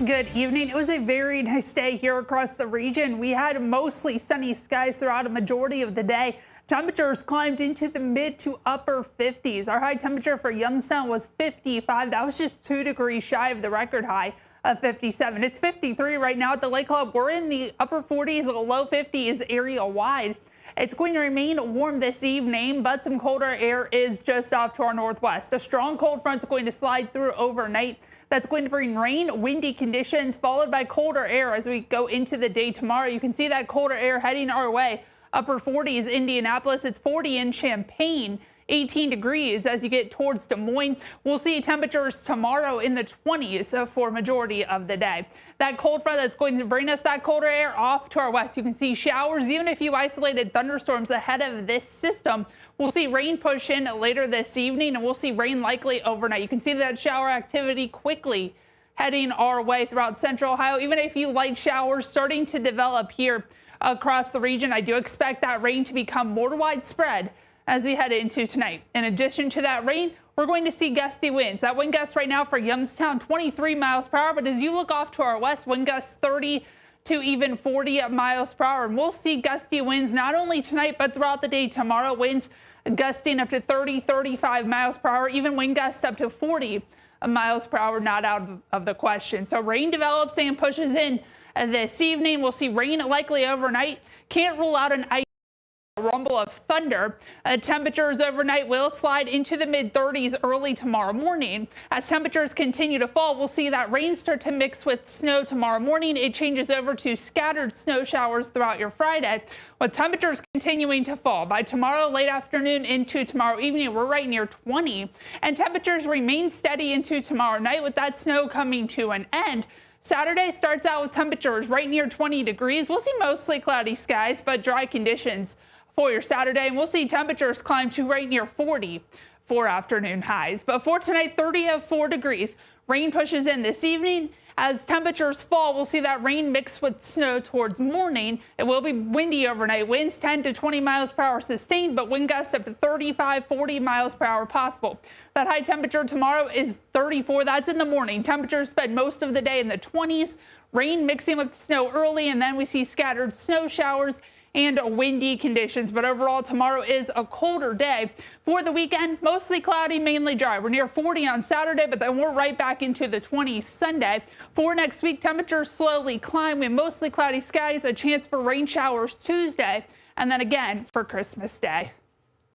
Good evening. It was a very nice day here across the region. We had mostly sunny skies throughout a majority of the day. Temperatures climbed into the mid to upper 50s. Our high temperature for Youngstown was 55. That was just 2 degrees shy of the record high of 57. It's 53 right now at the Lake Club. We're in the upper 40s, low 50s area wide. It's going to remain warm this evening, but some colder air is just off to our northwest. A strong cold front is going to slide through overnight. That's going to bring rain, windy conditions, followed by colder air as we go into the day tomorrow. You can see that colder air heading our way. Upper 40s, Indianapolis. It's 40 in Champaign. 18 degrees as you get towards Des Moines. We'll see temperatures tomorrow in the 20s for majority of the day. That cold front that's going to bring us that colder air off to our west. You can see showers, even a few isolated thunderstorms ahead of this system. We'll see rain push in later this evening, and we'll see rain likely overnight. You can see that shower activity quickly heading our way throughout central Ohio. Even a few light showers starting to develop here across the region. I do expect that rain to become more widespread as we head into tonight. In addition to that rain, we're going to see gusty winds. That wind gust right now for Youngstown, 23 miles per hour. But as you look off to our west, wind gusts 30 to even 40 miles per hour. And we'll see gusty winds not only tonight, but throughout the day tomorrow. Winds gusting up to 30, 35 miles per hour, even wind gusts up to 40 miles per hour, not out of the question. So rain develops and pushes in this evening. We'll see rain likely overnight. Can't rule out an ice rumble of thunder. Temperatures overnight will slide into the mid 30s early tomorrow morning. As temperatures continue to fall, we'll see that rain start to mix with snow tomorrow morning. It changes over to scattered snow showers throughout your Friday, with temperatures continuing to fall. By tomorrow late afternoon into tomorrow evening, we're right near 20, and temperatures remain steady into tomorrow night with that snow coming to an end. Saturday starts out with temperatures right near 20 degrees. We'll see mostly cloudy skies, but dry conditions for your Saturday, and we'll see temperatures climb to right near 40 for afternoon highs. But for tonight, 34 degrees. Rain pushes in this evening. As temperatures fall, we'll see that rain mix with snow towards morning. It will be windy overnight. Winds 10 to 20 miles per hour sustained, but wind gusts up to 35, 40 miles per hour possible. That high temperature tomorrow is 34. That's in the morning. Temperatures spend most of the day in the 20s. Rain mixing with snow early, and then we see scattered snow showers and windy conditions. But overall, tomorrow is a colder day. For the weekend, mostly cloudy, mainly dry. We're near 40 on Saturday, but then we're right back into the 20s Sunday. For next week, temperatures slowly climb. We have mostly cloudy skies, a chance for rain showers Tuesday, and then again for Christmas Day.